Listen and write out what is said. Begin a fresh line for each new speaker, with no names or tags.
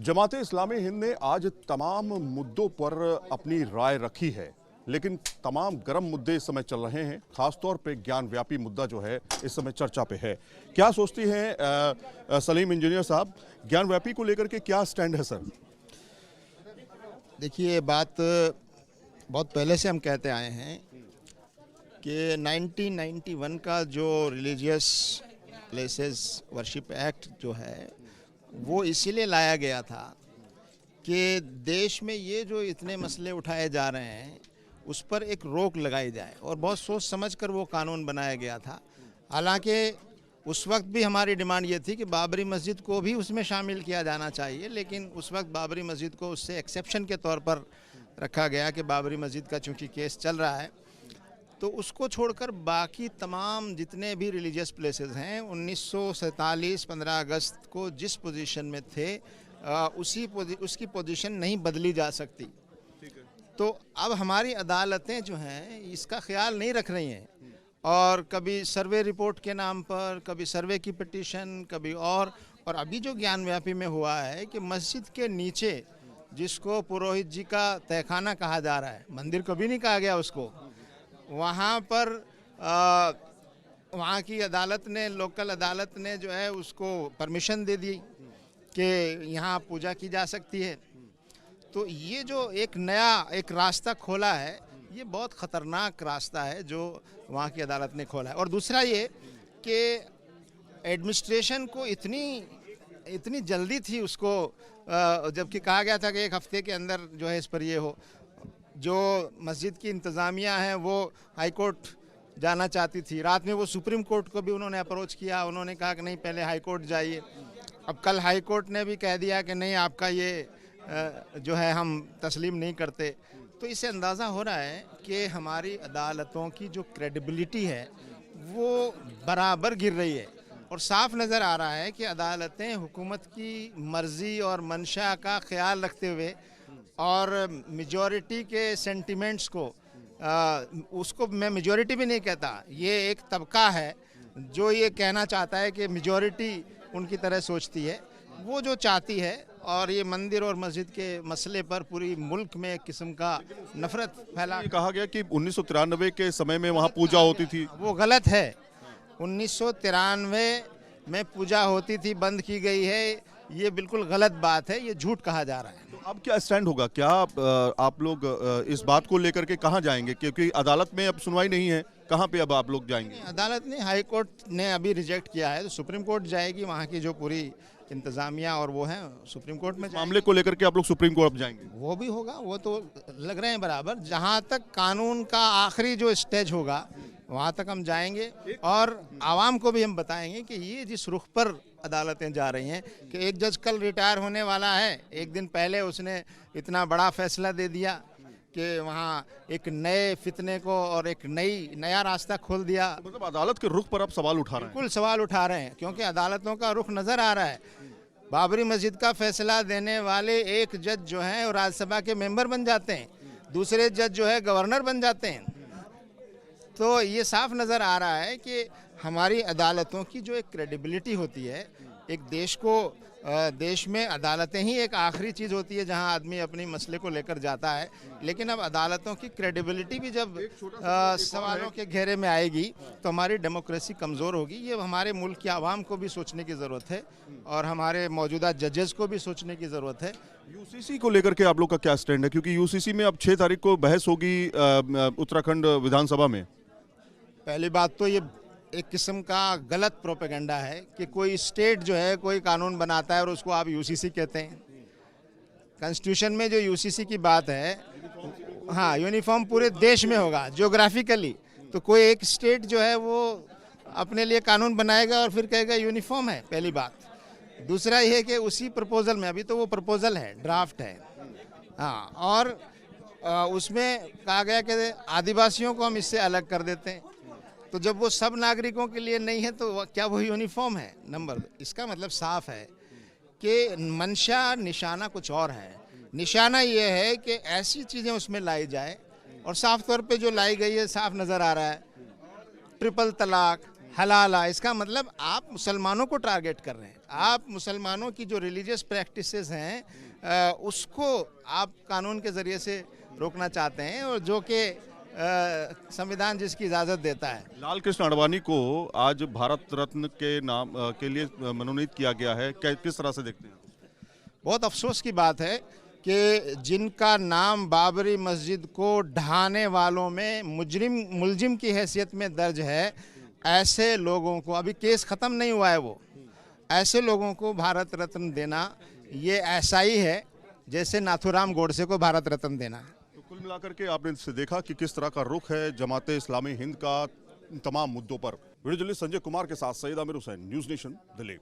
जमाते इस्लामी हिंद ने आज तमाम मुद्दों पर अपनी राय रखी है, लेकिन तमाम गर्म मुद्दे इस समय चल रहे हैं। खासतौर पे ज्ञान व्यापी मुद्दा जो है इस समय चर्चा पे है। क्या सोचती हैं सलीम इंजीनियर साहब, ज्ञान व्यापी को लेकर के क्या स्टैंड है सर?
देखिए, ये बात बहुत पहले से हम कहते आए हैं कि 1991 का जो रिलीजियस प्लेसेस वर्शिप एक्ट जो है वो इसीलिए लाया गया था कि देश में ये जो इतने मसले उठाए जा रहे हैं उस पर एक रोक लगाई जाए, और बहुत सोच समझ कर वो कानून बनाया गया था। हालांकि उस वक्त भी हमारी डिमांड ये थी कि बाबरी मस्जिद को भी उसमें शामिल किया जाना चाहिए, लेकिन उस वक्त बाबरी मस्जिद को उससे एक्सेप्शन के तौर पर रखा गया कि बाबरी मस्जिद का चूँकि केस चल रहा है, तो उसको छोड़कर बाकी तमाम जितने भी रिलीजियस प्लेसेस हैं 1947 15 अगस्त को जिस पोजीशन में थे उसकी पोजीशन नहीं बदली जा सकती। तो अब हमारी अदालतें जो हैं इसका ख्याल नहीं रख रही हैं, और कभी सर्वे रिपोर्ट के नाम पर, कभी सर्वे की पिटीशन, कभी और अभी जो ज्ञान व्यापी में हुआ है कि मस्जिद के नीचे जिसको पुरोहित जी का तहखाना कहा जा रहा है, मंदिर कभी नहीं कहा गया उसको, वहाँ पर वहाँ की अदालत ने, लोकल अदालत ने जो है उसको परमिशन दे दी कि यहाँ पूजा की जा सकती है। तो ये जो एक नया एक रास्ता खोला है, ये बहुत ख़तरनाक रास्ता है जो वहाँ की अदालत ने खोला है। और दूसरा ये कि एडमिनिस्ट्रेशन को इतनी जल्दी थी उसको, जबकि कहा गया था कि एक हफ्ते के अंदर जो है इस पर ये हो। जो मस्जिद की इंतज़ामिया है वो हाई कोर्ट जाना चाहती थी, रात में वो सुप्रीम कोर्ट को भी उन्होंने अप्रोच किया, उन्होंने कहा कि नहीं पहले हाई कोर्ट जाइए। अब कल हाई कोर्ट ने भी कह दिया कि नहीं, आपका ये जो है हम तस्लीम नहीं करते। तो इससे अंदाज़ा हो रहा है कि हमारी अदालतों की जो क्रेडिबिलिटी है वो बराबर गिर रही है, और साफ नज़र आ रहा है कि अदालतें हुकूमत की मर्ज़ी और मंशा का ख्याल रखते हुए और मेजॉरिटी के सेंटिमेंट्स को, उसको मैं मेजॉरिटी भी नहीं कहता, ये एक तबका है जो ये कहना चाहता है कि मेजॉरिटी उनकी तरह सोचती है, वो जो चाहती है, और ये मंदिर और मस्जिद के मसले पर पूरी मुल्क में एक किस्म का नफरत फैला।
कहा गया कि 1993 के समय में वहाँ पूजा होती थी, वो
गलत है। 1993 में पूजा होती थी, बंद की गई है, ये बिल्कुल गलत बात है, ये झूठ कहा जा रहा है।
तो अब क्या स्टैंड होगा? क्या आप लोग इस बात को लेकर के कहाँ जाएंगे? क्योंकि अदालत में अब सुनवाई नहीं है, कहाँ पे अब आप लोग जाएंगे?
अदालत ने, हाई कोर्ट ने अभी रिजेक्ट किया है, तो सुप्रीम कोर्ट जाएगी, वहाँ की जो पूरी इंतजामिया और वो है सुप्रीम कोर्ट में।
मामले को लेकर के आप लोग सुप्रीम कोर्ट जाएंगे?
वो भी होगा, वो तो लग रहे हैं बराबर। जहाँ तक कानून का आखिरी जो स्टेज होगा वहाँ तक हम जाएंगे, और आवाम को भी हम बताएंगे कि ये जिस रुख पर अदालतें जा रही हैं, कि एक जज कल रिटायर होने वाला है, एक दिन पहले उसने इतना बड़ा फैसला दे दिया कि वहाँ एक नए फितने को और एक नया रास्ता खोल दिया।
मतलब अदालत के रुख पर आप सवाल उठा रहे हैं?
बिल्कुल सवाल उठा रहे हैं, क्योंकि अदालतों का रुख नज़र आ रहा है। बाबरी मस्जिद का फैसला देने वाले एक जज जो हैं वो राज्यसभा के मेंबर बन जाते हैं, दूसरे जज जो है गवर्नर बन जाते हैं। तो ये साफ नज़र आ रहा है कि हमारी अदालतों की जो एक क्रेडिबिलिटी होती है, एक देश में अदालतें ही एक आखिरी चीज़ होती है जहां आदमी अपनी मसले को लेकर जाता है, लेकिन अब अदालतों की क्रेडिबिलिटी भी जब सवालों के घेरे में आएगी तो हमारी डेमोक्रेसी कमज़ोर होगी। ये हमारे मुल्क की आवाम को भी सोचने की ज़रूरत है, और हमारे मौजूदा जजेस को भी सोचने की ज़रूरत है।
यूसीसी को लेकर के आप लोग का क्या स्टैंड है? क्योंकि यूसीसी में अब 6 तारीख को बहस होगी उत्तराखंड विधानसभा में।
पहली बात तो ये एक किस्म का गलत प्रोपेगेंडा है कि कोई स्टेट जो है कोई कानून बनाता है और उसको आप यूसीसी कहते हैं। कॉन्स्टिट्यूशन में जो यूसीसी की बात है, हाँ, यूनिफॉर्म पूरे देश में होगा ज्योग्राफिकली। तो कोई एक स्टेट जो है वो अपने लिए कानून बनाएगा और फिर कहेगा यूनिफॉर्म है, पहली बात। दूसरा ये कि उसी प्रपोजल में, अभी तो वो प्रपोजल है, ड्राफ्ट है, हाँ, और उसमें कहा गया कि आदिवासियों को हम इससे अलग कर देते हैं। तो जब वो सब नागरिकों के लिए नहीं है तो क्या वो यूनिफॉर्म है? नंबर, इसका मतलब साफ है कि मंशा, निशाना कुछ और है। निशाना ये है कि ऐसी चीज़ें उसमें लाई जाए, और साफ तौर पे जो लाई गई है साफ नज़र आ रहा है। ट्रिपल तलाक, हलाला, इसका मतलब आप मुसलमानों को टारगेट कर रहे हैं। आप मुसलमानों की जो रिलीजियस प्रैक्टिसेस हैं उसको आप कानून के ज़रिए से रोकना चाहते हैं, और जो कि संविधान जिसकी इजाज़त देता है।
लाल कृष्ण आडवाणी को आज भारत रत्न के नाम के लिए मनोनीत किया गया है, किस तरह से देखते हैं?
बहुत अफसोस की बात है कि जिनका नाम बाबरी मस्जिद को ढहाने वालों में मुलजिम की हैसियत में दर्ज है, ऐसे लोगों को, अभी केस ख़त्म नहीं हुआ है वो, ऐसे लोगों को भारत रत्न देना ये ऐसा ही है जैसे नाथूराम गोडसे को भारत रत्न देना है।
तो कुल मिलाकर के आपने इससे देखा कि किस तरह का रुख है जमाते इस्लामी हिंद का तमाम मुद्दों पर। वीडियो जर्नलिस्ट संजय कुमार के साथ सईद आमिर हुसैन, न्यूज़ नेशन, दिल्ली।